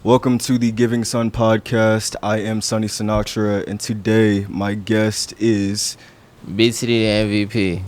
Welcome to the Giving Sun podcast. I am Sunny Sinatra, and today my guest is BTD MVP.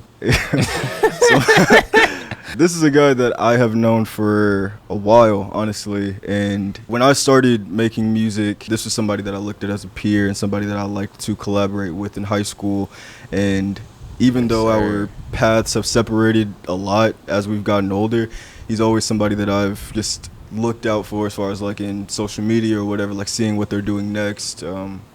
This is a guy that I have known for a while, honestly. And when I started making music, this was somebody that I looked at as a peer and somebody that I liked to collaborate with in high school. And even though our paths have separated a lot as we've gotten older, he's always somebody that I've just looked out for as far as like in social media or whatever, like seeing what they're doing next.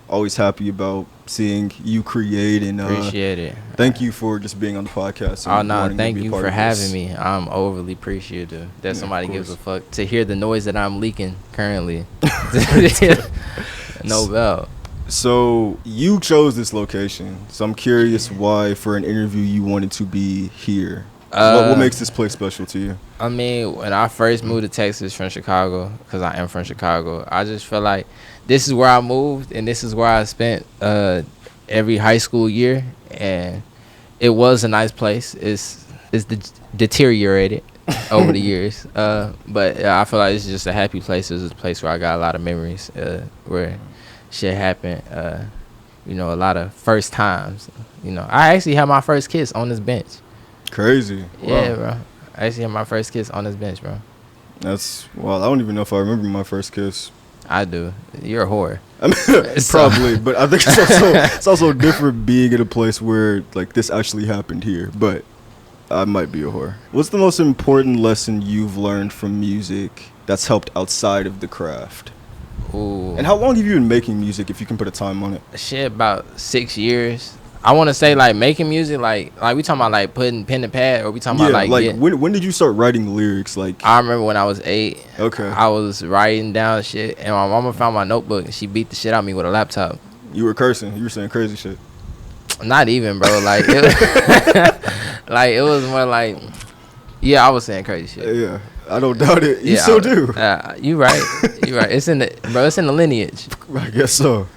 Always happy about seeing you create, and Appreciate it. thank you for just being on the podcast. Oh no, thank you for having me. I'm overly appreciative that somebody gives a fuck to hear the noise that I'm leaking currently. No doubt. So you chose this location, so I'm curious why for an interview you wanted to be here. What makes this place special to you? I mean, when I first moved to Texas from Chicago, because I am from Chicago, I just felt like this is where I moved and this is where I spent every high school year, and it was a nice place. It's deteriorated over the years, but I feel like it's just a happy place. It's a place where I got a lot of memories, where shit happened. A lot of first times. I actually had my first kiss on this bench. Crazy. Wow. Yeah, bro. I actually had my first kiss on this bench, bro. That's I don't even know if I remember my first kiss. I do. You're a whore. I mean, probably, but I think it's also different being in a place where like this actually happened here. But I might be a whore. What's the most important lesson you've learned from music that's helped outside of the craft? Ooh. And how long have you been making music, if you can put a time on it? Shit, about 6 years. I want to say like making music, like we talking about like putting pen to pad, or we talking about like when did you start writing lyrics? Like I remember when I was 8. Okay. I was writing down shit, and my mama found my notebook and she beat the shit out of me with a laptop. You were cursing. You were saying crazy shit. Not even, bro. Like it was more like, yeah, I was saying crazy shit. Yeah, I don't doubt it. You still do. You right. You right. It's in the lineage. I guess so.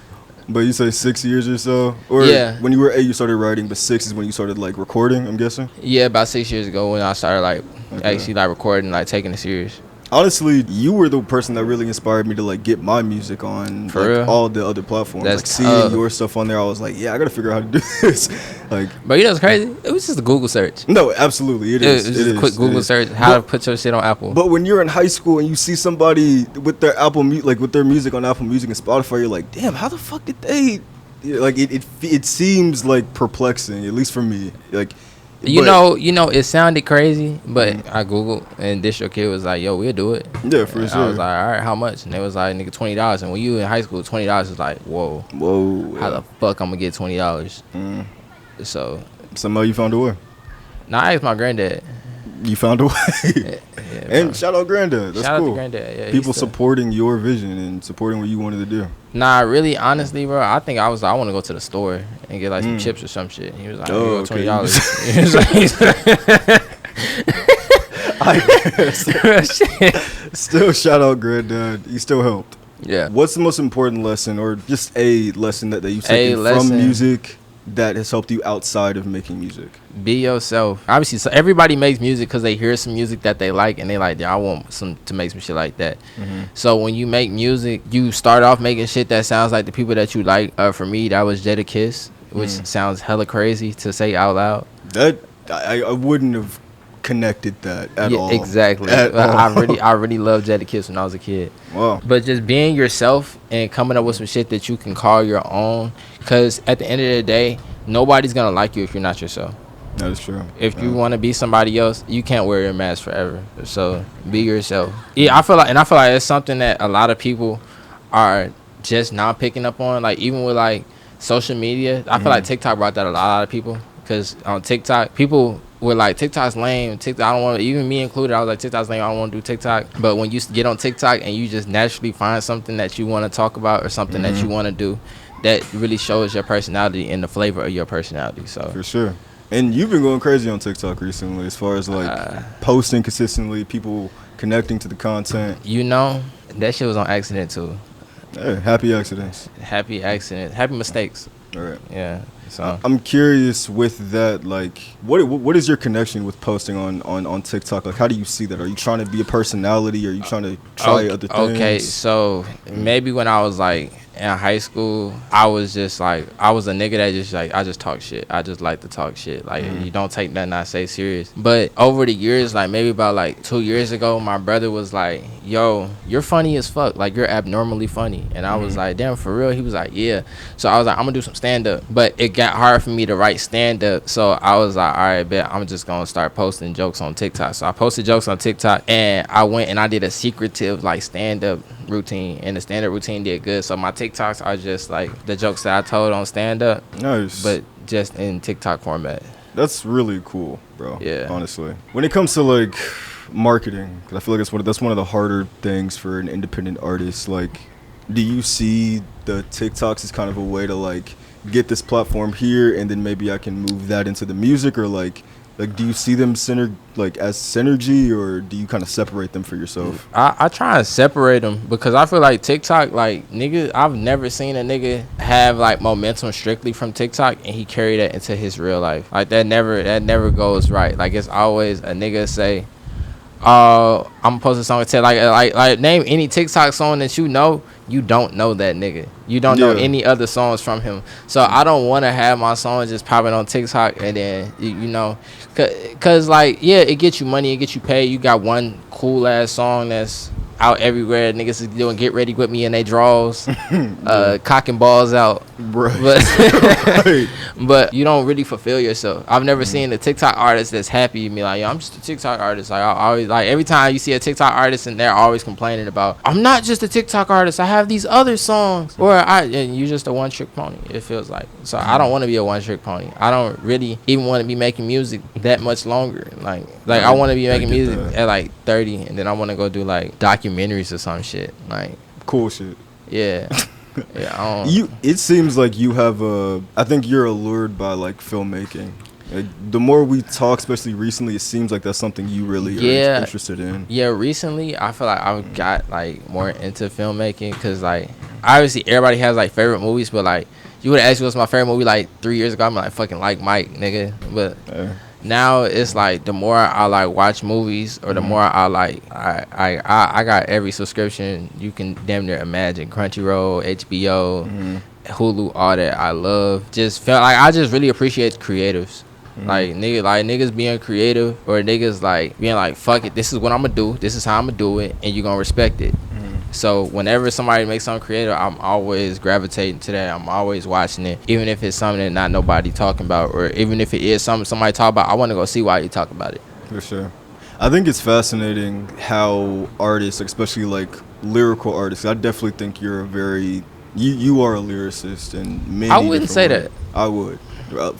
But you say 6 years or so? Or when you were 8 you started writing, but 6 is when you started like recording, I'm guessing? Yeah, about 6 years ago when I started actually like recording, like taking it serious. Honestly, you were the person that really inspired me to like get my music on all the other platforms. That's like seeing your stuff on there, I was like, yeah, I gotta figure out how to do this. Like, but you know what's crazy? It was just a Google search. No, absolutely, it is. It was just a quick Google search how to put your shit on Apple. But when you're in high school and you see somebody with their with their music on Apple Music and Spotify, you're like, damn, how the fuck did they? Like it seems like perplexing, at least for me. Like. It sounded crazy, but I Googled, and DistroKid was like, yo, we'll do it. Yeah, for sure. I was like, all right, how much? And they was like, nigga, $20. And when you in high school, $20 is like, whoa. How the fuck I'm going to get $20? So. Somehow you found a way. Nah, I asked my granddad. You found a way. Yeah, and shout out granddad. That's shout cool. Out to granddad. Yeah, people supporting your vision and supporting what you wanted to do. Nah, really, honestly, bro, I think I want to go to the store and get like some chips or some shit. He was like, $20. Still shout out granddad. He still helped. Yeah. What's the most important lesson, or just a lesson that you've taken from music that has helped you outside of making music? Be yourself. Obviously, so everybody makes music because they hear some music that they like, and they like, yeah, I want to make some shit like that. So when you make music, you start off making shit that sounds like the people that you like. For me, that was Jadakiss, which sounds hella crazy to say out loud. That I wouldn't have connected that at all. Exactly. I really loved Jadakiss when I was a kid. Wow. But just being yourself and coming up with some shit that you can call your own, because at the end of the day, nobody's gonna like you if you're not yourself. That is true. If you want to be somebody else, you can't wear your mask forever. So be yourself. Yeah, I feel like it's something that a lot of people are just not picking up on. Like even with like social media, I feel like TikTok brought that a lot of people, because on TikTok, people were like, TikTok's lame. TikTok, I don't want to, even me included, I was like, TikTok's lame. I don't want to do TikTok. But when you get on TikTok and you just naturally find something that you want to talk about or something that you want to do, that really shows your personality and the flavor of your personality. So for sure. And you've been going crazy on TikTok recently, as far as like posting consistently, people connecting to the content. That shit was on accident too. Hey, happy accidents. Happy accidents, happy mistakes. All right. Yeah. So I'm curious with that, like, what is your connection with posting on TikTok? Like, how do you see that? Are you trying to be a personality? Are you trying to try other things? Okay, so maybe when I was like in high school, I was just like, I was a nigga that just like, I just talk shit. I just like to talk shit. Like, you don't take nothing I say serious. But over the years, like maybe about like 2 years ago, my brother was like, yo, you're funny as fuck. Like, you're abnormally funny. And I was like, damn, for real? He was like, yeah. So I was like, I'm gonna do some stand up. But it got hard for me to write stand up. So I was like, all right, bet I'm just gonna start posting jokes on TikTok. So I posted jokes on TikTok, and I went and I did a secretive like stand up routine, and the stand up routine did good. So my TikToks are just like the jokes that I told on stand up, Nice. but just in TikTok format. That's really cool, bro. Yeah. Honestly, when it comes to like marketing, 'cause I feel like that's one of the harder things for an independent artist. Like, do you see the TikToks as kind of a way to like get this platform here, and then maybe I can move that into the music, or like do you see them as synergy, or do you kind of separate them for yourself? I try and separate them because I feel like TikTok, like nigga, I've never seen a nigga have like momentum strictly from TikTok and he carry that into his real life. Like that never goes right. Like it's always a nigga say, I'm posting a song and tell like name any TikTok song that you don't know that nigga. You don't know any other songs from him. So I don't want to have my songs just popping on TikTok and then you know, cause like yeah, it gets you money, it gets you paid. You got one cool ass song that's out everywhere. Niggas is doing Get Ready With Me in they draws, cocking balls out. Right. But, Right. but you don't really fulfill yourself. I've never seen a TikTok artist that's happy and be like, yo, I'm just a TikTok artist. Like I always like every time you see a TikTok artist and they're always complaining about, I'm not just a TikTok artist. I have these other songs. And you just a one trick pony. It feels like. So I don't want to be a one trick pony. I don't really even want to be making music that much longer. Like I want to be making music at like 30, and then I want to go do like documentaries or some shit. Like Cool shit. yeah. Yeah, it seems like you have I think you're allured by like filmmaking. Like, the more we talk, especially recently, it seems like that's something you really are interested in. Yeah, recently I feel like I've got like more into filmmaking because like obviously everybody has like favorite movies, but like you would ask me what's my favorite movie like 3 years ago, I'm like fucking like Mike, nigga. But now it's like the more I like watch movies, or the more I like I got every subscription you can damn near imagine. Crunchyroll, HBO, Hulu, all that. I love. Just felt like I just really appreciate creatives. Like niggas being creative, or niggas like being like fuck it, this is what I'm gonna do, this is how I'm gonna do it, and you gonna respect it. So whenever somebody makes something creative, I'm always gravitating to that. I'm always watching it, even if it's something that not nobody talking about, or even if it is something somebody talk about. I want to go see why you talk about it. For sure. I think it's fascinating how artists, especially like lyrical artists, I definitely think you're you are a lyricist, and many. I wouldn't say that. I would,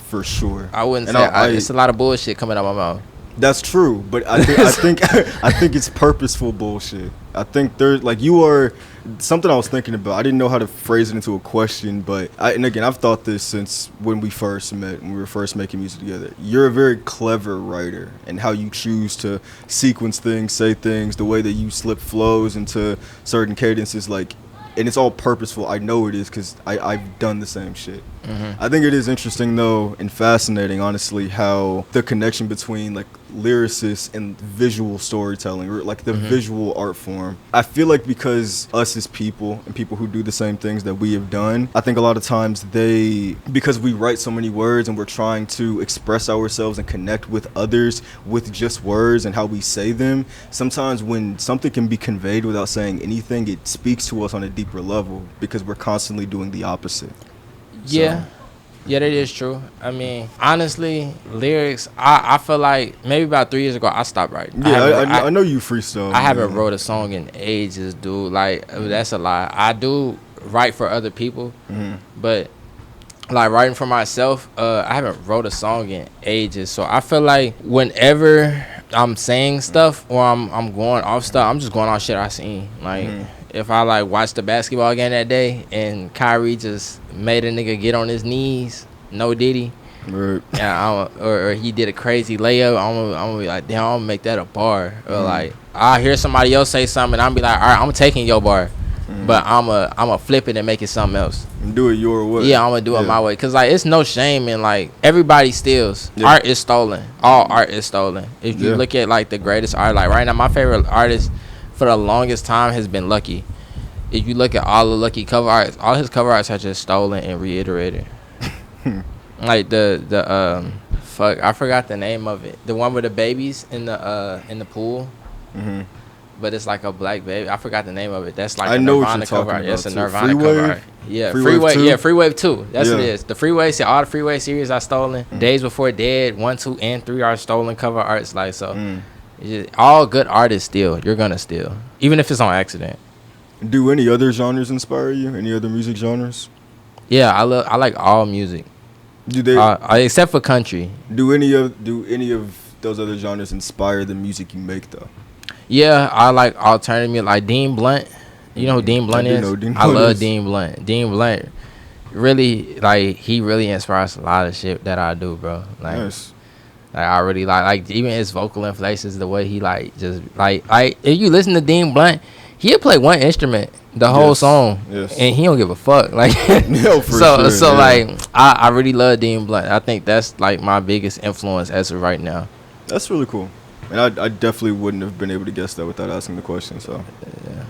for sure. I wouldn't say it's a lot of bullshit coming out my mouth. That's true, but I think I think it's purposeful bullshit. I think there's like you are something I was thinking about. I didn't know how to phrase it into a question, but I've thought this since when we first met, when we were first making music together. You're a very clever writer, and how you choose to sequence things, say things, the way that you slip flows into certain cadences, like, and it's all purposeful. I know it is because I've done the same shit. I think it is interesting though, and fascinating, honestly, how the connection between like lyricists and visual storytelling, or like the visual art form. I feel like because us as people, and people who do the same things that we have done, I think a lot of times because we write so many words and we're trying to express ourselves and connect with others with just words and how we say them, sometimes when something can be conveyed without saying anything, it speaks to us on a deeper level because we're constantly doing the opposite. Yeah. Yeah, that is true. I mean, honestly, lyrics, I feel like maybe about 3 years ago, I stopped writing. Yeah, I know you freestyle. I haven't wrote a song in ages, dude. Like, that's a lie. I do write for other people, but like writing for myself, I haven't wrote a song in ages. So I feel like whenever I'm saying stuff or I'm going off stuff, I'm just going off shit I seen. Like, if I like watched the basketball game that day and Kyrie just made a nigga get on his knees, no Diddy, right? Yeah, or he did a crazy layup, I'm gonna be like, damn, I'm gonna make that a bar. Or like I hear somebody else say something, and I'm be like, all right, I'm taking your bar. but I'ma flip it and make it something else. And do it your way. Yeah, I'm gonna do it my way. Cause like it's no shame in like everybody steals. Yeah. Art is stolen. All art is stolen. If you look at like the greatest art, like right now, my favorite artist for the longest time has been Lucky. If you look at all the Lucky cover arts, all his cover arts are just stolen and reiterated. Like the fuck, I forgot the name of it. The one with the babies in the pool. Mm-hmm. But it's like a black baby. I forgot the name of it. That's like a Nirvana cover art. Yes, a Nirvana cover art. Yeah, Freeway. Yeah, Freeway 2. That's what it is. The Freeway. See, all the Freeway series are stolen. Days Before Dead 1, 2, and 3 are stolen cover arts. Like so, it's just, all good artists steal. You're gonna steal, even if it's on accident. Do any other genres inspire you? Any other music genres? Yeah, I like all music. Do they except for country? Do any of those other genres inspire the music you make though? Yeah, I like alternative music, like Dean Blunt. You know who Dean Blunt is? I love Dean Blunt. Dean Blunt, really, like he really inspires a lot of shit that I do, bro. Like, nice. Like I really like even his vocal inflections, the way he like just like if you listen to Dean Blunt, he'll play one instrument the whole song, and he don't give a fuck. Like, like I really love Dean Blunt. I think that's like my biggest influence as of right now. That's really cool, and I definitely wouldn't have been able to guess that without asking the question. So, yeah.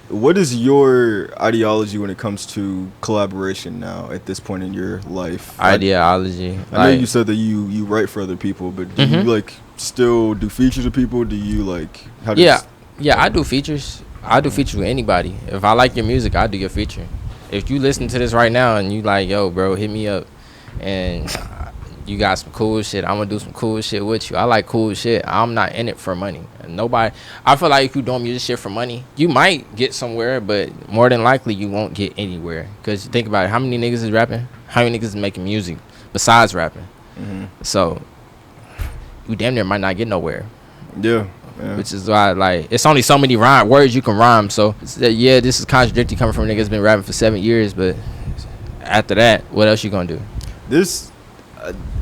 What is your ideology when it comes to collaboration now at this point in your life? Ideology. I know you said that you write for other people, but do you like still do features with people? Do you like I do features. I do features with anybody. If I like your music, I do your feature. If you listen to this right now and you like, yo, bro, hit me up, and you got some cool shit, I'm gonna do some cool shit with you. I like cool shit. I'm not in it for money. Nobody. I feel like if you don't music shit for money, you might get somewhere, but more than likely you won't get anywhere. Cause think about it, how many niggas is rapping? How many niggas is making music besides rapping? So you damn near might not get nowhere. Yeah. Which is why, like, it's only so many words you can rhyme. So, yeah, this is contradictory coming from a nigga that's been rapping for 7 years. But after that, what else you gonna do?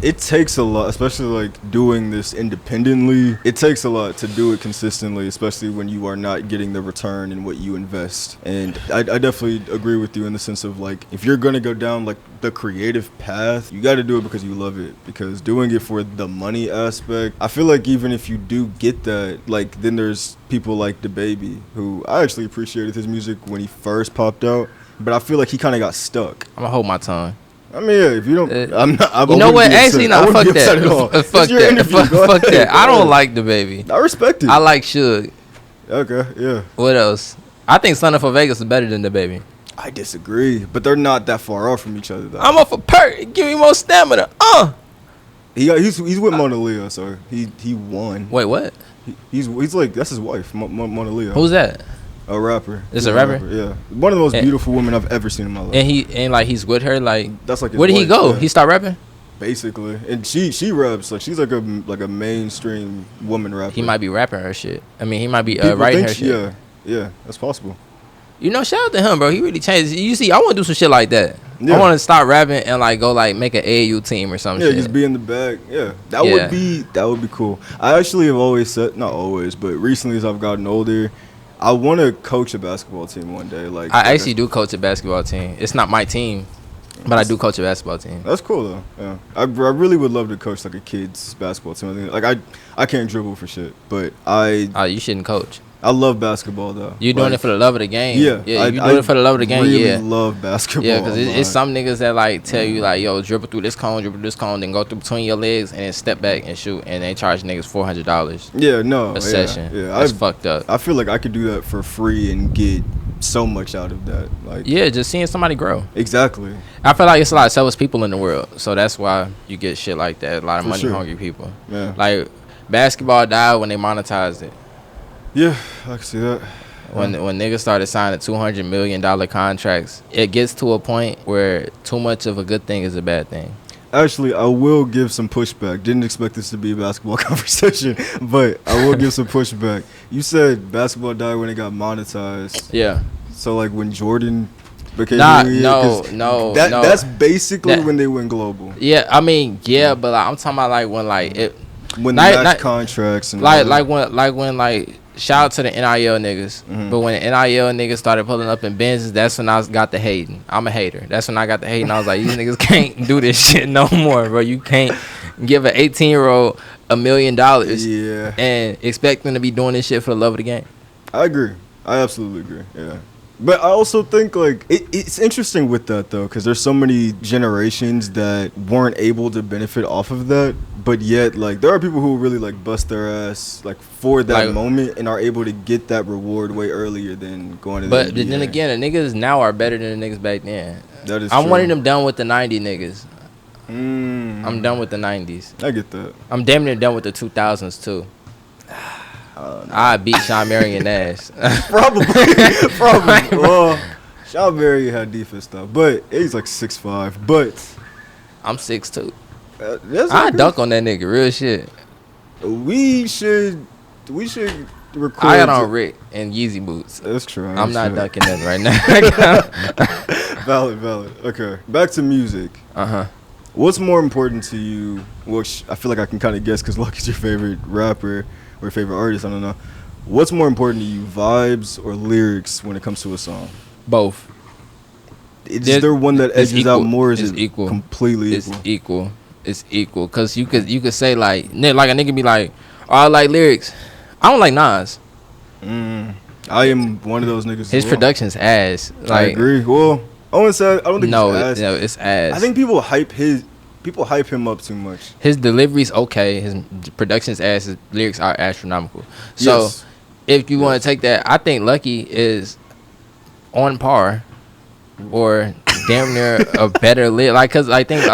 It takes a lot, especially like doing this independently. It takes a lot to do it consistently, especially when you are not getting the return in what you invest. And I definitely agree with you in the sense of like, if you're gonna go down like the creative path, you got to do it because you love it. Because doing it for the money aspect, I feel like even if you do get that, like then there's people like DaBaby, who I actually appreciated his music when he first popped out, but I feel like he kind of got stuck. I'm gonna hold my tongue. I mean, yeah, if you don't, I'm not. You know what? Actually, no, fuck that. Fuck that. Fuck that. I don't like DaBaby. I respect it. I like Suge. Okay, yeah. What else? I think Sun Ep.2 is better than DaBaby. I disagree, but they're not that far off from each other, though. I'm off a perk. Give me more stamina. He's with Mona Leo, so he won. Wait, what? He's like, that's his wife, Mona Leo. Who's that? A rapper. It's a rapper? Yeah. One of the most beautiful women I've ever seen in my life. And he's with her, like, that's like his where did he go? Yeah. He stopped rapping? Basically. And she raps, like she's like a mainstream woman rapper. He might be rapping her shit. I mean, he might be writing her shit. Yeah, that's possible. You know, shout out to him, bro. He really changed. You see, I want to do some shit like that. Yeah. I want to stop rapping and like go like make an AAU team or something. Yeah, just be in the bag. Yeah, that would be cool. I actually have always said, not always, but recently as I've gotten older, I want to coach a basketball team one day. Like I actually do coach a basketball team. It's not my team, but I do coach a basketball team. That's cool though. Yeah, I really would love to coach like a kids basketball team. I think, like I can't dribble for shit, but you shouldn't coach. I love basketball though. You doing it for the love of the game? Yeah, you doing it for the love of the game? Really love basketball. Yeah, because it's some niggas that like tell you like, yo, dribble through this cone, then go through between your legs, and then step back and shoot, and they charge niggas $400. Yeah, no, a session. Yeah, that's fucked up. I feel like I could do that for free and get so much out of that. Like, yeah, just seeing somebody grow. Exactly. I feel like it's a lot of selfish people in the world, so that's why you get shit like that. A lot of money hungry people. Yeah. Like basketball died when they monetized it. Yeah, I can see that. When niggas started signing $200 million contracts, it gets to a point where too much of a good thing is a bad thing. Actually, I will give some pushback. Didn't expect this to be a basketball conversation, but I will give some pushback. You said basketball died when it got monetized. Yeah. So like when Jordan became no. That's basically when they went global. Yeah, I mean, but like, I'm talking about like when like it when the max contracts and like when shout out to the NIL niggas. Mhm. But when the NIL niggas started pulling up in Benzes, that's when I got the hating. I'm a hater. That's when I got the hating. I was like, these niggas can't do this shit no more, bro. You can't give an 18-year-old $1 million Yeah, and expect them to be doing this shit for the love of the game. I agree. I absolutely agree. Yeah. But I also think like it's interesting with that though, because there's so many generations that weren't able to benefit off of that, but yet like there are people who really like bust their ass like for that Like- moment and are able to get that reward way earlier than going to the But NBA. then again, the niggas now are better than the niggas back then. That is I'm true. wanting them done with the 90 niggas. Mm, I'm done with the 90s. I get that. I'm damn near done with the 2000s too. I beat Sean Marion ass. Probably. Well, Sean Berry had defense though, but he's like 6'5". But I'm 6'2". that's I okay. dunk on that nigga, real shit. We should record. I got on Rick and Yeezy boots. That's true. I I'm not understand. dunking nothing right now. Valid. Okay, back to music. Uh-huh. What's more important to you? Well, I feel like I can kind of guess because Lucky's your favorite rapper or favorite artist. I don't know. What's more important to you, vibes or lyrics when it comes to a song? Both. Is there one that It's edges out equal. more? Or is It's it equal. completely It's equal? equal. It's equal. Cause you could say like a nigga be like, oh, I like lyrics. I don't like Nas. I am one of those niggas. His as well. production's ass. I Like, agree. Well, Owen said I don't think it's ass. it's ass. I think people hype him up too much. his delivery's okay. His production's ass. His lyrics are astronomical. So Yes. if you want to take that, I think Lucky is on par or damn near a better lyric. Like, cause I think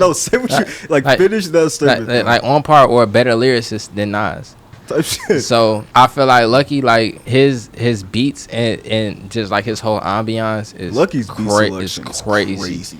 No, say what you like. Finish that statement. like on par or a better lyricist than Nas. type shit. So I feel like Lucky, like his beats and just like his whole ambiance is Lucky's beat selection is is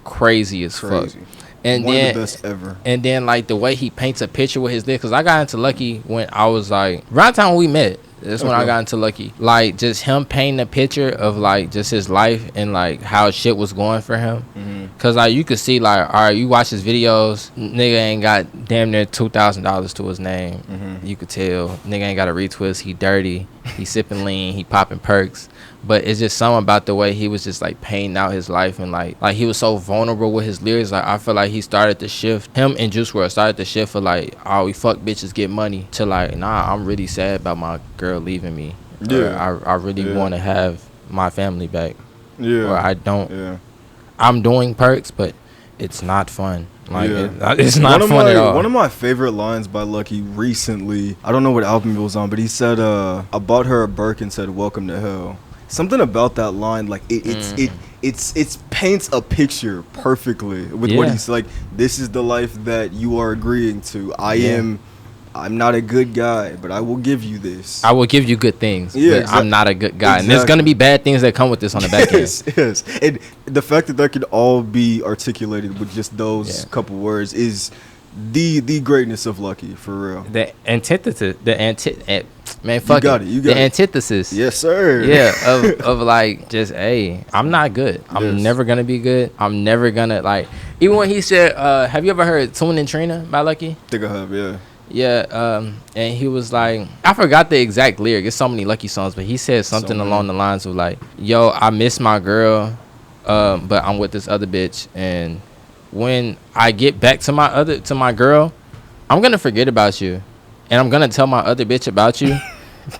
crazy as fuck. crazy. And One then of the best ever. and then like the way he paints a picture with his lyrics, cause I got into Lucky when I was like around the time when we met. That's when I Okay. got into Lucky. Like just him painting a picture of like just his life and like how shit was going for him. Cause like you could see like, all right, you watch his videos, nigga ain't got damn near $2,000 to his name. You could tell nigga ain't got a retwist. He dirty. He sipping lean. He popping perks. But it's just something about the way he was just like painting out his life and like he was so vulnerable with his lyrics. Like I feel like he started to shift. Him and Juice WRLD started to shift for like, oh, we fuck bitches get money to like, nah, I'm really sad about my girl leaving me. Yeah. Or I really want to have my family back. Yeah. Or I don't. Yeah. I'm doing perks, but it's not fun. Like Yeah. it's not fun at all. One of my favorite lines by Lucky recently, I don't know what album it was on, but he said, I bought her a Birkin, said, welcome to hell. Something about that line, like it paints a picture perfectly with what Yeah. he's like. This is the life that you are agreeing to. I'm not a good guy, but I will give you this. I will give you good things. Yeah, but I'm not a good guy. And there's Exactly. gonna be bad things that come with this on the back end. Yes. And the fact that could all be articulated with just those Yeah. couple words is the greatness of Lucky, for real. The antithesis, man, fuck got it. it, you got the it. antithesis. Yes, sir. Yeah, of like just, hey, I'm not good. I'm Yes. never gonna be good. I'm never gonna like. Even when he said, "Have you ever heard Tune and Trina" by Lucky? Think I have, yeah. Yeah, and he was like, I forgot the exact lyric. It's so many Lucky songs, but he said something along the lines of like, "Yo, I miss my girl, but I'm with this other bitch, and when I get back to my girl, I'm gonna forget about you, and I'm gonna tell my other bitch about you,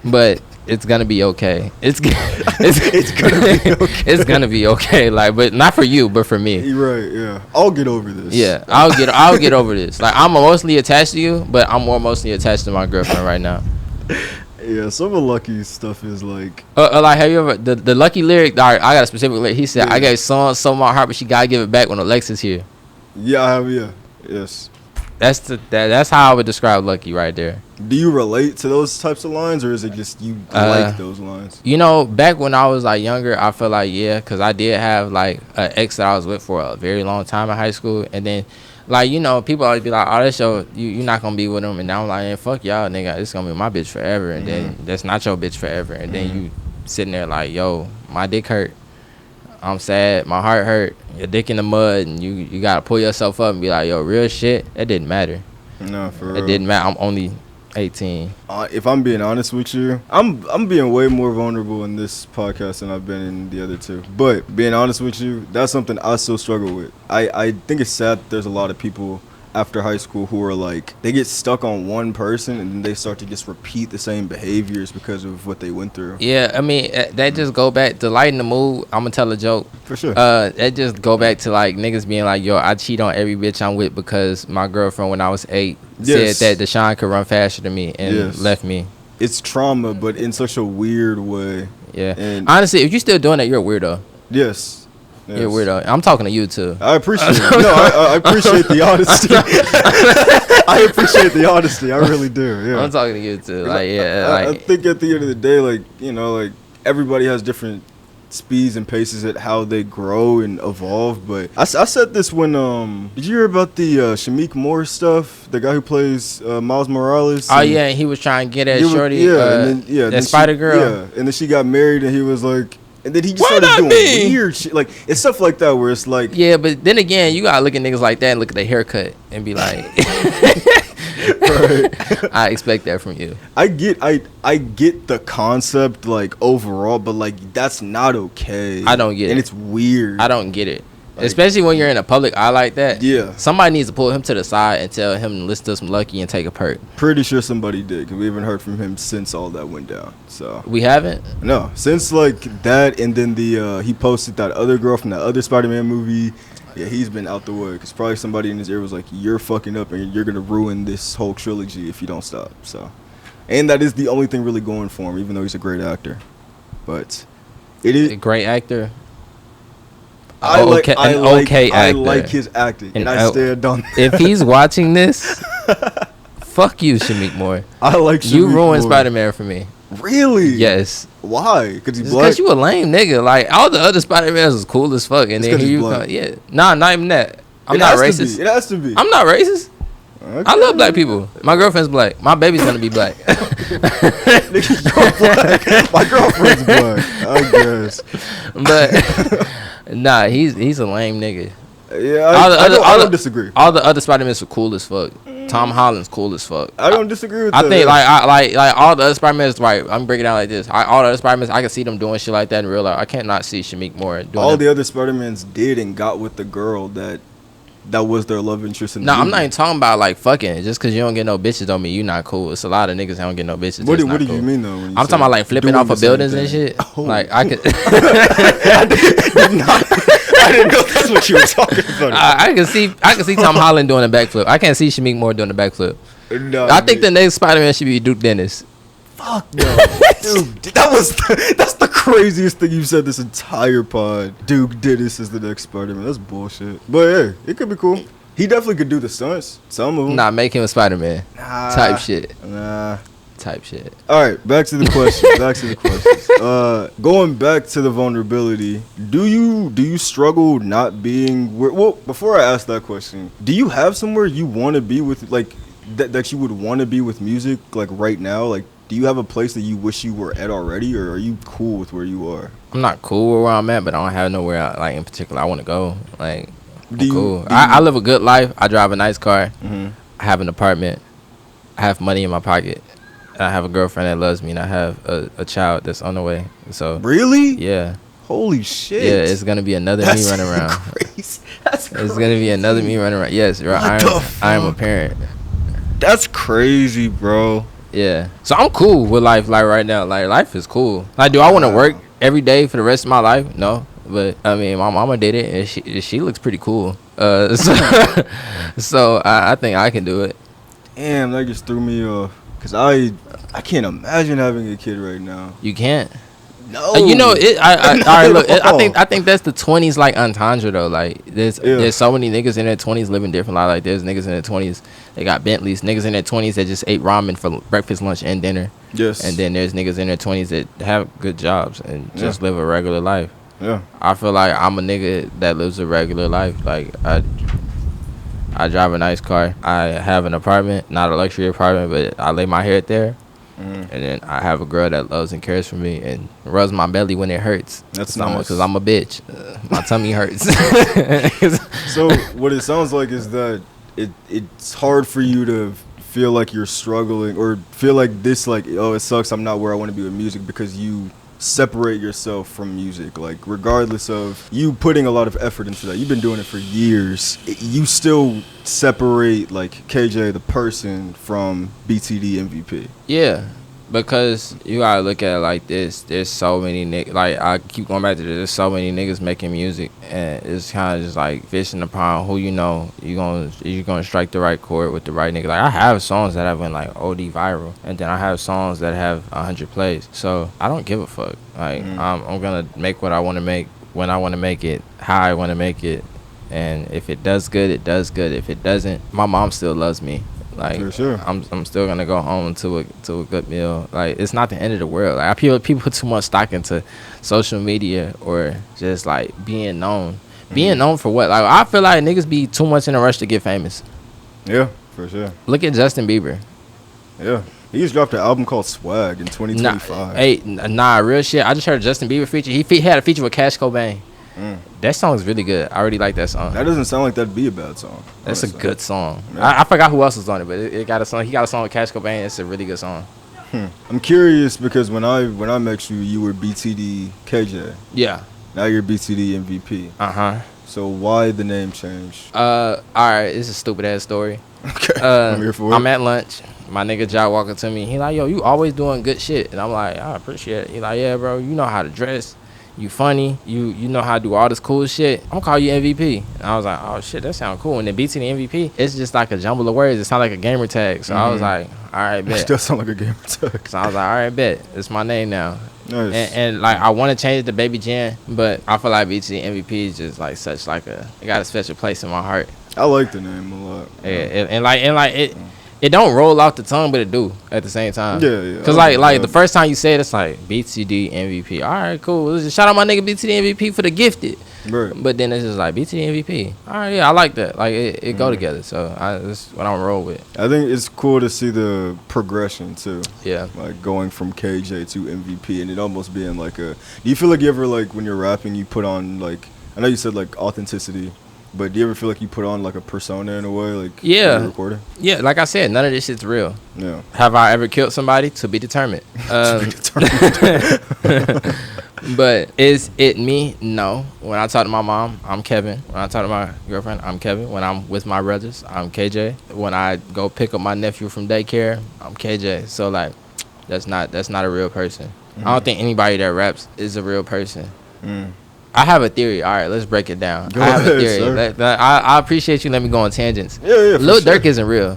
but it's gonna be okay. It's gonna be okay. It's gonna be okay. Like, but not for you, but for me. You're right, yeah. I'll get over this. Yeah, I'll get over this. Like, I'm emotionally attached to you, but I'm more emotionally attached to my girlfriend right now. Yeah, some of Lucky's stuff is like, Like, have you ever the Lucky lyric? All right, I got a specific lyric. He said, "I gave so my heart, but she gotta give it back when Alexa's here." yeah, I have, yeah. Yes. That's how I would describe Lucky right there. Do you relate to those types of lines, or is it just you like those lines? You know, back when I was like younger, I feel like because I did have like an ex that I was with for a very long time in high school, and then like, you know, people always be like, "Oh, that's you're not gonna be with him," and now I'm like, "Man, fuck y'all, nigga, it's gonna be my bitch forever," and then that's not your bitch forever, and then you sitting there like, "Yo, my dick hurt, I'm sad, my heart hurt, your dick in the mud," and you gotta pull yourself up and be like, "Yo, real shit, that didn't matter. No, for real. It didn't matter. 18. If I'm being honest with you, I'm being way more vulnerable in this podcast than I've been in the other two. But being honest with you, that's something I still struggle with. I think it's sad that there's a lot of people after high school who are like, they get stuck on one person and then they start to just repeat the same behaviors because of what they went through. Yeah, I mean, that just go back to lighten the mood. I'm gonna tell a joke. For sure. That just go back to like niggas being like, yo, I cheat on every bitch I'm with because my girlfriend when I was 8 said that Deshaun could run faster than me and left me. It's trauma, but in such a weird way. Yeah. And honestly, if you're still doing that, you're a weirdo. Yes. You're a weirdo. I'm talking to you too. I appreciate it. No, I appreciate the honesty. I appreciate the honesty. I really do. Yeah. I'm talking to you too. I think at the end of the day, like, you know, like everybody has different speeds and paces at how they grow and evolve. But I said this when did you hear about the Shameik Moore stuff? The guy who plays Miles Morales. Oh yeah, he was trying to get at Shorty. That Spider Girl. Yeah, and then she got married, and he was like. And then he just started doing weird shit. Like, it's stuff like that where it's like... Yeah, but then again, you gotta look at niggas like that and look at their haircut and be like... Right. I expect that from you. I get the concept, like, overall, but, like, that's not okay. I don't get it. And it's weird. I don't get it. Like, especially when you're in a public eye like that. Yeah. Somebody needs to pull him to the side and tell him to listen to some Lucky and take a perk. Pretty sure somebody did, because we haven't heard from him since all that went down. So we haven't? No. Since, like, that, and then he posted that other girl from that other Spider-Man movie. Yeah, he's been out the wood, because probably somebody in his ear was like, you're fucking up, and you're going to ruin this whole trilogy if you don't stop. So, and that is the only thing really going for him, even though he's a great actor. But it is... A great actor? I like his acting, and I stand on that. If he's watching this, fuck you, Shameik Moore. I like Shameik You ruined Moore. Spider-Man for me. Really? Yes. Why? Because he's black? Because you a lame nigga. Like, all the other Spider-Mans was cool as fuck. And then here you come. Yeah. Nah, not even that. I'm not racist. It has to be. I'm not racist. Okay. I love black people. My girlfriend's black. My baby's gonna be black. Nigga, you're black. My girlfriend's black, I guess. But nah, he's a lame nigga. Yeah, I don't disagree. All the other Spider-Mans are cool as fuck. Tom Holland's cool as fuck. I don't disagree with that. I think like all the other Spider-Mans, right? I'm breaking it down like this. All the other Spider-Mans, I can see them doing shit like that in real life. I can't not see Shameik Moore doing all the other Spider-Mans did and got with the girl that was their love interest in the movie. I'm not even talking about like fucking. Just because you don't get no bitches don't mean you not cool. It's a lot of niggas that don't get no bitches. What do you mean though? I'm talking about like flipping off of buildings and shit. Oh. Like I could. I didn't know that's what you were talking about. I can see Tom Holland doing a backflip. I can't see Shameik Moore doing a backflip. No, I think the next Spider-Man should be Duke Dennis. Fuck no, dude. That's the craziest thing you've said this entire pod. Duke Dennis is the next Spider-Man. That's bullshit. But hey, it could be cool. He definitely could do the stunts. Some of them. Nah, make him a Spider-Man. Type shit. Type shit. All right, back to the questions. Going back to the vulnerability, do you struggle not being well, before I ask that question, do you have somewhere you want to be with, like, that you would want to be with music, like, right now? Like, do you have a place that you wish you were at already, or are you cool with where you are? I'm not cool with where I'm at, but I don't have nowhere, like, in particular I want to go. Like, I live a good life. I drive a nice car. Mm-hmm. I have an apartment. I have money in my pocket. I have a girlfriend that loves me, and I have a child that's on the way. So really, yeah. Holy shit! Yeah, it's gonna be another me running around. Crazy. That's crazy. It's gonna be another me running around. Yes, I am a parent. That's crazy, bro. Yeah. So I'm cool with life. Like right now, like life is cool. Like, do I want to work every day for the rest of my life? No. But I mean, my mama did it, and she looks pretty cool. So I think I can do it. Damn, that just threw me off. Cause I can't imagine having a kid right now. You can't. No. You know it. All right, look. I think that's the 20s like entendre though. Like there's so many niggas in their 20s living different. Like there's niggas in their 20s they got Bentleys. Niggas in their 20s that just ate ramen for breakfast, lunch, and dinner. Yes. And then there's niggas in their 20s that have good jobs and just live a regular life. Yeah. I feel like I'm a nigga that lives a regular life. Like I drive a nice car. I have an apartment, not a luxury apartment, but I lay my head there. And then I have a girl that loves and cares for me and rubs my belly when it hurts. That's nice. Because I'm a bitch. My tummy hurts. So what it sounds like is that it's hard for you to feel like you're struggling or feel like this, like, oh, it sucks, I'm not where I want to be with music, because you separate yourself from music? Like, regardless of you putting a lot of effort into that, you've been doing it for years, you still separate, like, KJ the person from BTD MVP. Yeah, because you gotta look at it like this. There's so many niggas. Like, I keep going back to this. There's so many niggas making music, and it's kind of just like fishing upon who you know. You gonna strike the right chord with the right nigga. Like, I have songs that have been like OD viral, and then I have songs that have 100 plays. So I don't give a fuck. Like, I'm gonna make what I want to make when I want to make it, how I want to make it, and if it does good, it does good. If it doesn't, my mom still loves me. Like, For sure. I'm still gonna go home to a good meal. Like, it's not the end of the world. Like, people put too much stock into social media or just like being known. Being known for what? Like, I feel like niggas be too much in a rush to get famous. Yeah, for sure. Look at Justin Bieber. Yeah, he just dropped an album called Swag in 2025. Nah, real shit. I just heard a Justin Bieber feature. He had a feature with Cash Cobain. That song is really good. I already like that song. That doesn't sound like that'd be a bad song. That's a good song. Yeah. I forgot who else was on it, but it got a song. He got a song with Cash Cobain. It's a really good song. I'm curious because when I met you, you were BTD KJ. Yeah. Now you're BTD MVP. So why the name change? All right, this is a stupid ass story. Okay, I'm here for it. I'm at lunch. My nigga Jai walking to me. He like, yo, you always doing good shit. And I'm like, I appreciate it. He like, yeah, bro, you know how to dress. You funny. You know how to do all this cool shit. I'm gonna call you MVP. And I was like, oh shit, that sound cool. And then BTD MVP, it's just like a jumble of words. It sound like a gamer tag. So I was like, all right, bet. It does sound like a gamer tag. So I was like, all right, bet. It's my name now. Nice. And like, I want to change it to Baby Jan, but I feel like BTD MVP is just like such like it got a special place in my heart. I like the name a lot. Yeah, and like it don't roll off the tongue, but it do at the same time. Yeah. Cause like the first time you say it, it's like BTD MVP. All right, cool. Shout out my nigga BTD MVP for the gifted. Right. But then it's just like BTD MVP. All right, yeah, I like that. Like it go together. So that's what I'm roll with. I think it's cool to see the progression too. Yeah. Like going from KJ to MVP, and it almost being like a. Do you feel like you ever, like, when you're rapping, you put on, like, I know you said like authenticity, but do you ever feel like you put on like a persona in a way, like, when you're recording? Yeah, like I said, none of this shit's real. Yeah. Have I ever killed somebody? To be determined. But is it me? No. When I talk to my mom, I'm Kevin. When I talk to my girlfriend, I'm Kevin. When I'm with my brothers, I'm KJ. When I go pick up my nephew from daycare, I'm KJ. So like, that's not a real person. I don't think anybody that raps is a real person. I have a theory. All right, let's break it down. I have a theory. I appreciate you. Let me go on tangents. Yeah. Lil Durk isn't real.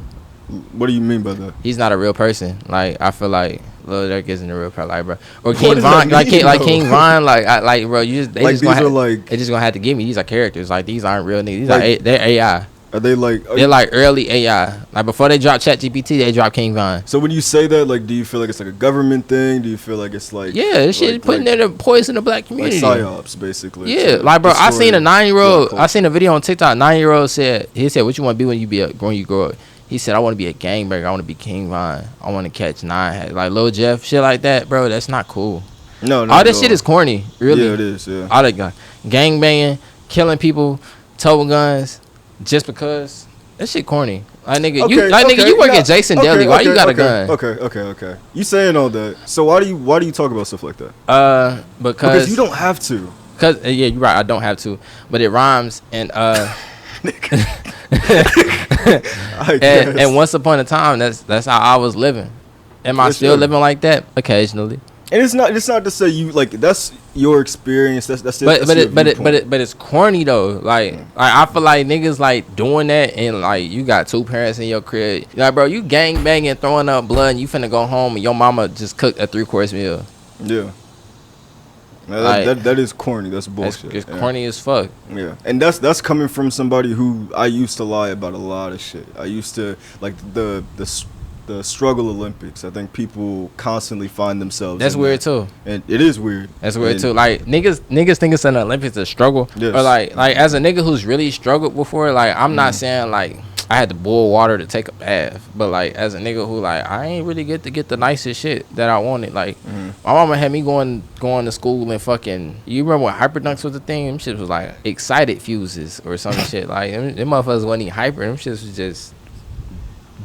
What do you mean by that? He's not a real person. Like, I feel like Lil Durk isn't a real person, like, bro. Or King Von, like King Von, like, bro. They just gonna have to give me. These are characters. Like, these aren't real niggas. They're AI. Are they like? They're like early AI. Like, before they drop ChatGPT, they drop King Von. So when you say that, like, do you feel like it's like a government thing? Do you feel like it's like? Yeah, this shit is putting in the poison the black community. Like psyops, basically. Yeah, like, bro, I seen a 9-year-old. I seen a video on TikTok. 9-year-old said, what you want to be when you grow up? He said, I want to be a gangbanger. I want to be King Von. I want to catch 9. Like Lil Jeff, shit like that, bro. That's not cool. No. All this shit is corny, really. Yeah, it is. Yeah. All that gang banging, killing people, towing guns, just because. That shit corny. Like, nigga, you work at Jason Deli. Why you got a gun? Okay. You saying all that? So why do you talk about stuff like that? Because you don't have to. Cause yeah, you're right. I don't have to, but it rhymes and and once upon a time, that's how I was living. Am I still living like that? Occasionally. And it's not to say you, like, that's your experience. That's it. But it's corny though. Like I feel like niggas like doing that, and like you got 2 parents in your crib. Like, bro, you gang banging, throwing up blood, and you finna go home and your mama just cooked a 3-course meal. Yeah. That is corny. That's bullshit. It's corny as fuck. Yeah, and that's coming from somebody who I used to lie about a lot of shit. I used to, like, the struggle Olympics. I think people constantly find themselves. That's weird too. And it is weird. That's weird too. Like niggas think it's an Olympics a struggle. Yes. Or like as a nigga who's really struggled before. Like, I'm not saying like I had to boil water to take a bath, but like as a nigga who like I ain't really get the nicest shit that I wanted. Like my mama had me going to school and fucking. You remember when hyperdunks was the thing? Them shit was like excited fuses or some shit. Like them motherfuckers wasn't even hyper. Them shit was just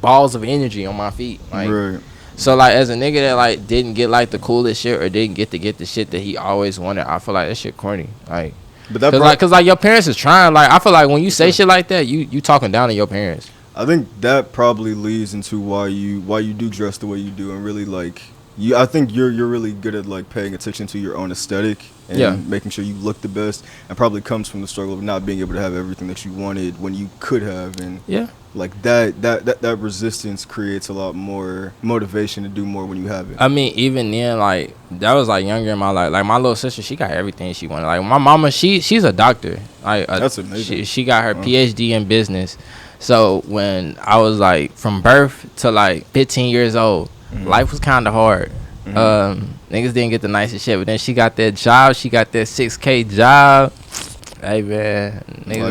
balls of energy on my feet. Like, Right. so like as a nigga that like didn't get like the coolest shit or didn't get to get the shit that he always wanted, I feel like that shit corny. Like, But that cause your parents is trying. Like, I feel like when you say shit like that, you talking down to your parents. I think that probably leads into why you do dress the way you do, and really like you. I think you're really good at like paying attention to your own aesthetic and making sure you look the best, and probably comes from the struggle of not being able to have everything that you wanted when you could have, and like that resistance creates a lot more motivation to do more when you have it. I mean, even then, like that was like younger in my life. Like my little sister, she got everything she wanted. Like my mama, she's a doctor. Like That's amazing. She got her PhD in business. So when I was like from birth to like 15 years old, life was kind of hard. Niggas didn't get the nicest shit, but then she got that job. She got that 6K job. Hey man, niggas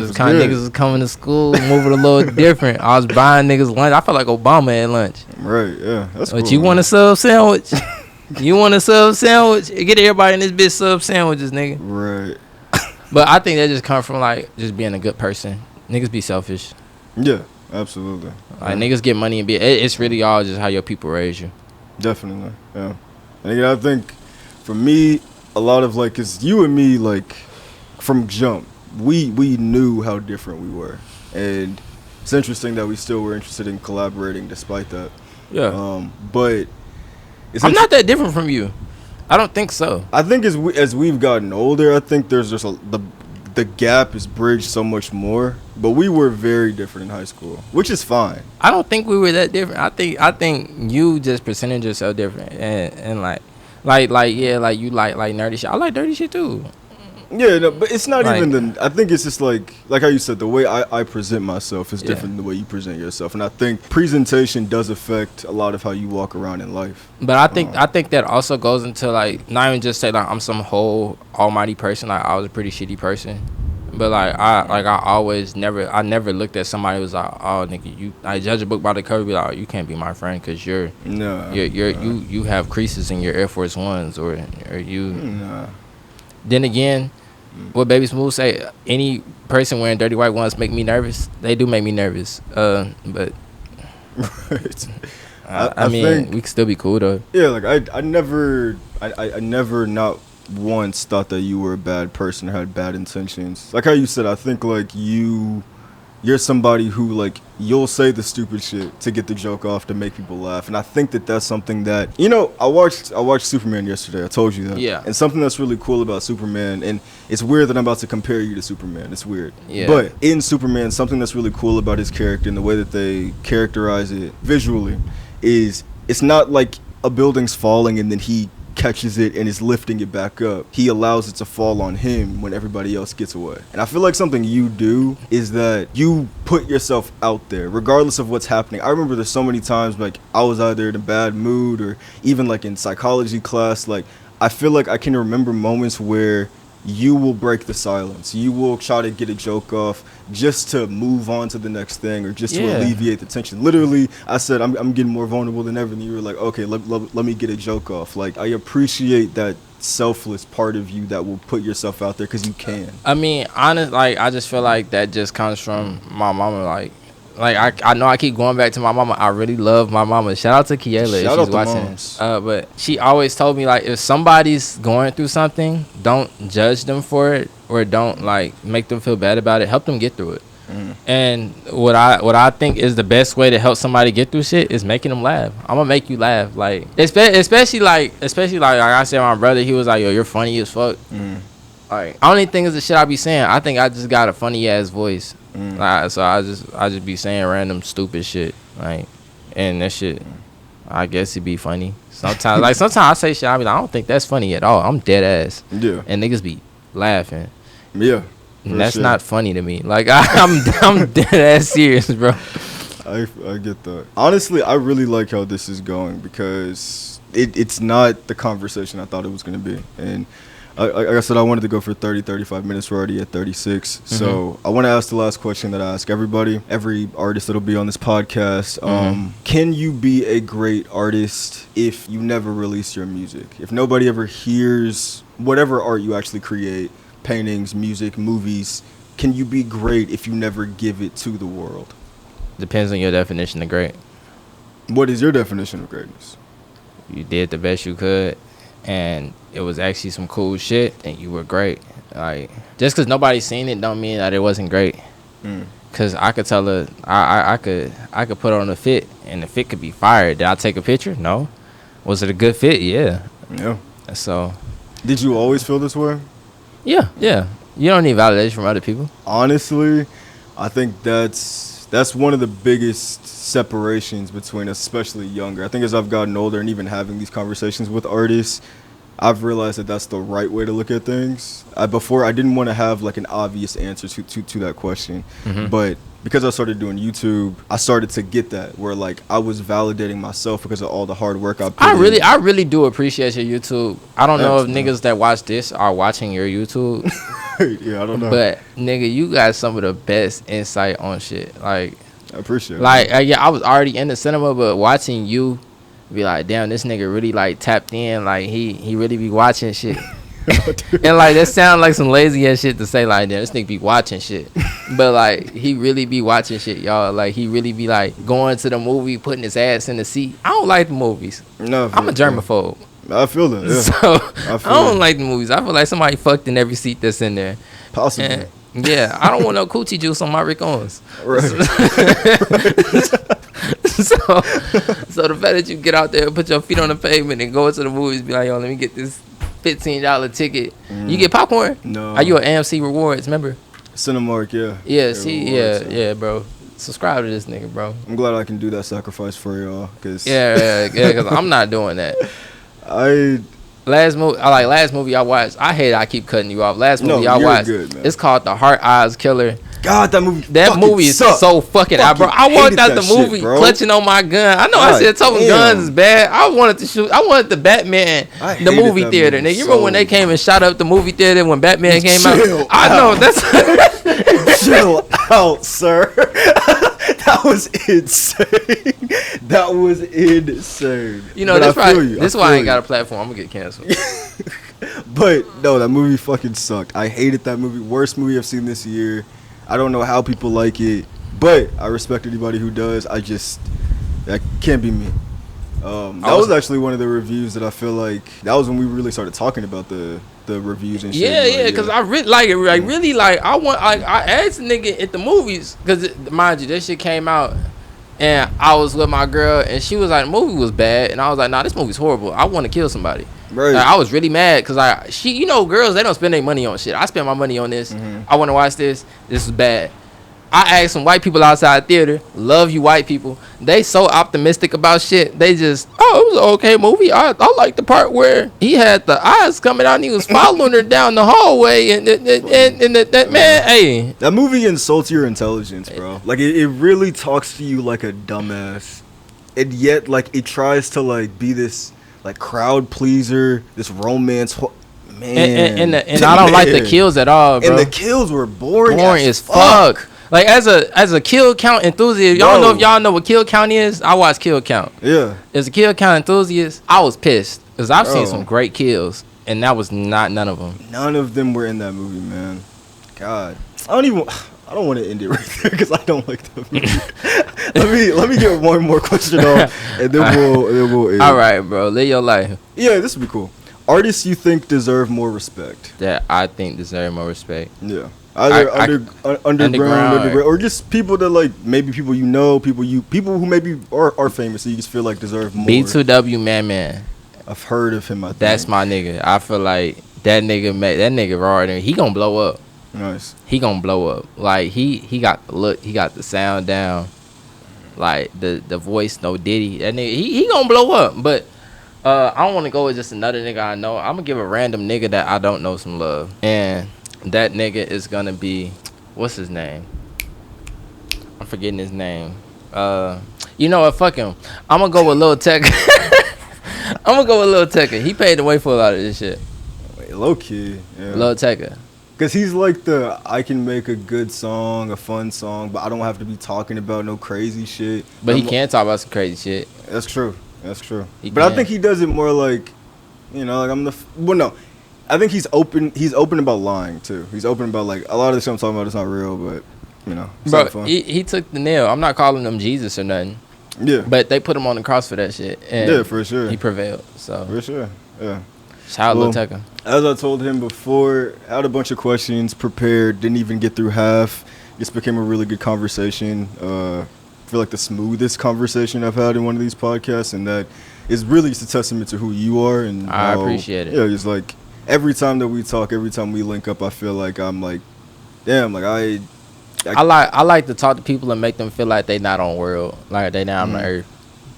was coming to school, moving a little different. I was buying niggas lunch. I felt like Obama at lunch. Right, yeah, that's cool. But you want a sub sandwich? You want a sub sandwich? Get everybody in this bitch sub sandwiches, nigga. Right. But I think that just comes from like just being a good person. Niggas be selfish. Yeah, absolutely. Like niggas get money and it's really all just how your people raise you. Definitely, yeah. And again, I think for me, a lot of like, cause you and me, like from jump, we knew how different we were, and it's interesting that we still were interested in collaborating despite that. Yeah. But I'm not that different from you. I don't think so. I think as we've gotten older, I think there's just the gap is bridged so much more. But we were very different in high school, which is fine. I don't think we were that different. I think you just presented yourself different, and like yeah, like you like nerdy shit. I like dirty shit too. Yeah, no, but it's not like, even I think it's just like how you said, the way I present myself is different than the way you present yourself, and I think presentation does affect a lot of how you walk around in life. But I think that also goes into like not even just say like I'm some whole almighty person. Like I was a pretty shitty person, but I never looked at somebody who was like, oh nigga, I judge a book by the cover, be like, oh, you can't be my friend because you have creases in your Air Force Ones or you. Nah. Then again, what Baby Smooth say, any person wearing dirty white ones make me nervous. They do make me nervous. But right. I mean, think, we can still be cool though. Yeah, like I never not once thought that you were a bad person or had bad intentions. Like how you said, I think like you're somebody who like you'll say the stupid shit to get the joke off to make people laugh, and I think that that's something that I watched Superman yesterday. I told you that. Yeah. And something that's really cool about Superman, and it's weird that I'm about to compare you to Superman. It's weird. Yeah. But in Superman, something that's really cool about his character and the way that they characterize it visually is it's not like a building's falling and then he catches it and is lifting it back up. He allows it to fall on him when everybody else gets away. And I feel like something you do is that you put yourself out there regardless of what's happening. I remember there's so many times like I was either in a bad mood or even like in psychology class, like I feel like I can remember moments where you will break the silence. You will try to get a joke off just to move on to the next thing or just to alleviate the tension. Literally, I said, I'm getting more vulnerable than ever. And you were like, okay, let me get a joke off. Like, I appreciate that selfless part of you that will put yourself out there because you can. I mean, honestly, like, I just feel like that just comes from my mama. Like I know I keep going back to my mama. I really love my mama. Shout out to Kiela if she's watching. But she always told me like if somebody's going through something, don't judge them for it or don't like make them feel bad about it. Help them get through it. And what I think is the best way to help somebody get through shit is making them laugh. I'm gonna make you laugh. Like especially like I said, my brother, he was like, yo, you're funny as fuck. Like I don't even think it's the shit I be saying. I think I just got a funny ass voice. So I just be saying random stupid shit, like, and that shit, I guess it be funny. Sometimes I say shit, I be like, I don't think that's funny at all. I'm dead ass. Yeah. And niggas be laughing. Yeah. And that's not funny to me. Like I'm dead ass serious, bro. I get that. Honestly, I really like how this is going because it's not the conversation I thought it was gonna be, and. Like I said, I wanted to go for 35 minutes. We're already at 36. So I want to ask the last question that I ask everybody, every artist that'll be on this podcast. Can you be a great artist if you never release your music? If nobody ever hears whatever art you actually create, paintings, music, movies, can you be great if you never give it to the world? Depends on your definition of great. What is your definition of greatness? You did the best you could, and it was actually some cool shit, and you were great. Like, just because nobody's seen it don't mean that it wasn't great. Cause I could tell her, I could put on a fit, and the fit could be fired. Did I take a picture? No. Was it a good fit? Yeah. Yeah. So. Did you always feel this way? Yeah. You don't need validation from other people. Honestly, I think that's one of the biggest separations between us, especially younger. I think as I've gotten older and even having these conversations with artists, I've realized that that's the right way to look at things. Before, I didn't want to have like an obvious answer to that question, but because I started doing YouTube, I started to get that where like I was validating myself because of all the hard work I put in. I really do appreciate your YouTube. I don't know if niggas that watch this are watching your YouTube. Yeah, I don't know. But nigga, you got some of the best insight on shit. Like, I appreciate it. Like, yeah, I was already in the cinema, but watching you be like, damn, this nigga really like tapped in. Like he really be watching shit. And like that sound like some lazy ass shit to say. Like, damn, this nigga be watching shit. But like he really be watching shit, y'all. Like he really be like going to the movie, putting his ass in the seat. I don't like the movies. No, I'm a germaphobe. I feel that. Yeah. So I don't like the movies. I feel like somebody fucked in every seat that's in there. Possibly. And, yeah, I don't want no coochie juice on my Rick Owens. Right. So the fact that you get out there, put your feet on the pavement, and go into the movies, be like, yo, let me get this $15 ticket. You get popcorn? No. Are you an AMC Rewards member? Cinemark, yeah. Yeah, see, rewards, yeah, bro. Subscribe to this nigga, bro. I'm glad I can do that sacrifice for y'all, cause because I'm not doing that. Last movie I watched. I hate I keep cutting you off. Last movie I watched. Good, it's called The Heart Eyes Killer. God, that movie is so fucking out, bro. I walked out the movie clutching on my gun. I know I said toting guns is bad. I wanted to shoot. I wanted the Batman, the movie theater. Nigga, you remember when they came and shot up the movie theater when Batman came out? I know that's chill out, sir. That was insane. That was insane. You know, that's why I ain't got a platform. I'm gonna get canceled. But no, that movie fucking sucked. I hated that movie. Worst movie I've seen this year. I don't know how people like it, but I respect anybody who does. That can't be me. That was actually one of the reviews that I feel like that was when we really started talking about the reviews and shit. Yeah, because I really like it. Like really, like I asked the nigga at the movies because mind you, this shit came out and I was with my girl and she was like, the movie was bad, and I was like, nah, this movie's horrible. I want to kill somebody. Right. Like, I was really mad because you know, girls, they don't spend their money on shit. I spend my money on this. I want to watch this. This is bad. I asked some white people outside theater, love you white people. They so optimistic about shit. They just, it was an okay movie. I like the part where he had the eyes coming out and he was following her down the hallway. And that man, hey. That movie insults your intelligence, bro. Like, it really talks to you like a dumbass. And yet, like, it tries to, like, be this, like, crowd pleaser, this romance. Man. And I don't like the kills at all, bro. And the kills were boring as fuck. Like as a kill count enthusiast, y'all know if y'all know what kill count is. I watch kill count. Yeah. As a kill count enthusiast, I was pissed because I've seen some great kills, and that was not none of them. None of them were in that movie, man. God, I don't want to end it right there because I don't like the movie. let me get one more question off, and then we'll end. All right, bro, live your life. Yeah, this would be cool. Artists you think deserve more respect? That I think deserve more respect. Yeah. Either underground, or just people that like maybe people you know, people who maybe are famous, so you just feel like deserve more. B2W Man. I've heard of him. That's my nigga. I feel like that nigga raw, and he gonna blow up. Nice. He gonna blow up. Like he got the look, he got the sound down, like the voice, no Diddy. That nigga he gonna blow up. But I don't want to go with just another nigga I know. I'm gonna give a random nigga that I don't know some love, and that nigga is gonna be, what's his name? I'm forgetting his name. You know what? Fuck him. I'm gonna go with Lil Tecca. He paid the way for a lot of this shit. Low key, yeah. Lil Tecca. Cause he's like I can make a good song, a fun song, but I don't have to be talking about no crazy shit. But he can talk about some crazy shit. That's true. I think he does it more like, you know, like no. I think he's open about lying too. He's open about like a lot of the shit I'm talking about is not real, but you know, bro, he took the nail. I'm not calling him Jesus or nothing. Yeah. But they put him on the cross for that shit. And Yeah, for sure. he prevailed. So For sure. Yeah. shout out Lil Tecca. As I told him before, I had a bunch of questions prepared, didn't even get through half. This became a really good conversation. I feel like the smoothest conversation I've had in one of these podcasts, and that is really just a testament to who you are. And I appreciate it. Yeah, it's like every time that we talk, every time we link up, I feel like I'm like, damn, like I like to talk to people and make them feel like they not on world, like they not on the earth.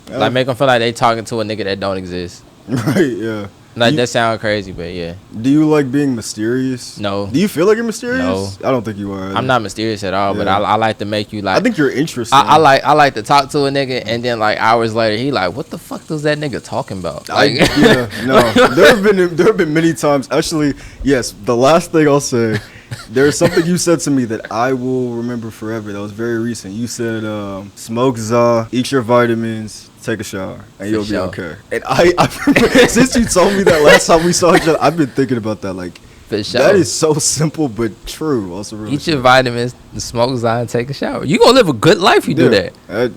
Like make them feel like they talking to a nigga that don't exist. Right, yeah. Like that sound crazy, but yeah. Do you like being mysterious? No. Do you feel like you're mysterious? No. I don't think you are. I'm not mysterious at all, but Yeah. I like to make you like. I think you're interesting. I like to talk to a nigga, and then like hours later, he like, what the fuck was that nigga talking about? Like, Yeah, no. There have been many times. Actually, yes. The last thing I'll say, there's something you said to me that I will remember forever. That was very recent. You said, "Smoke za, eat your vitamins, take a shower, and you'll be okay." And I since you told me that last time we saw each other, I've been thinking about that. Like, for sure. that is so simple but true. Also, really Eat your vitamins, smoke za, and take a shower. You gonna live a good life. If you do that.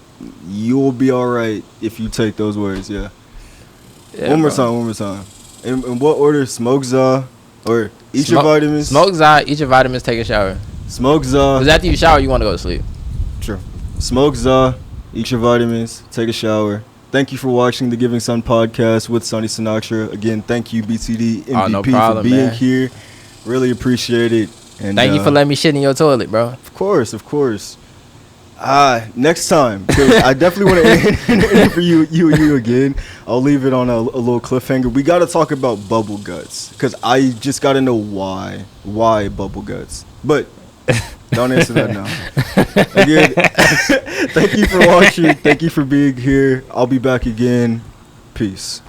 You'll be all right if you take those words. Yeah. One more time. In what order? Smoke za, or eat your vitamins. Smoke za, eat your vitamins, take a shower. Smoke za. Because after you shower, you want to go to sleep. True. Smoke za, eat your vitamins, take a shower. Thank you for watching the Giving Sun podcast with Sonny Sinatra. Again, thank you BTD MVP no problem, for being man. here. Really appreciate it. And Thank you for letting me shit in your toilet, bro. Of course. Next time, 'cause I definitely want to interview you again. I'll leave it on a little cliffhanger. We got to talk about bubble guts, because I just got to know why bubble guts. But don't answer that now. Again, thank you for watching. Thank you for being here. I'll be back again. Peace.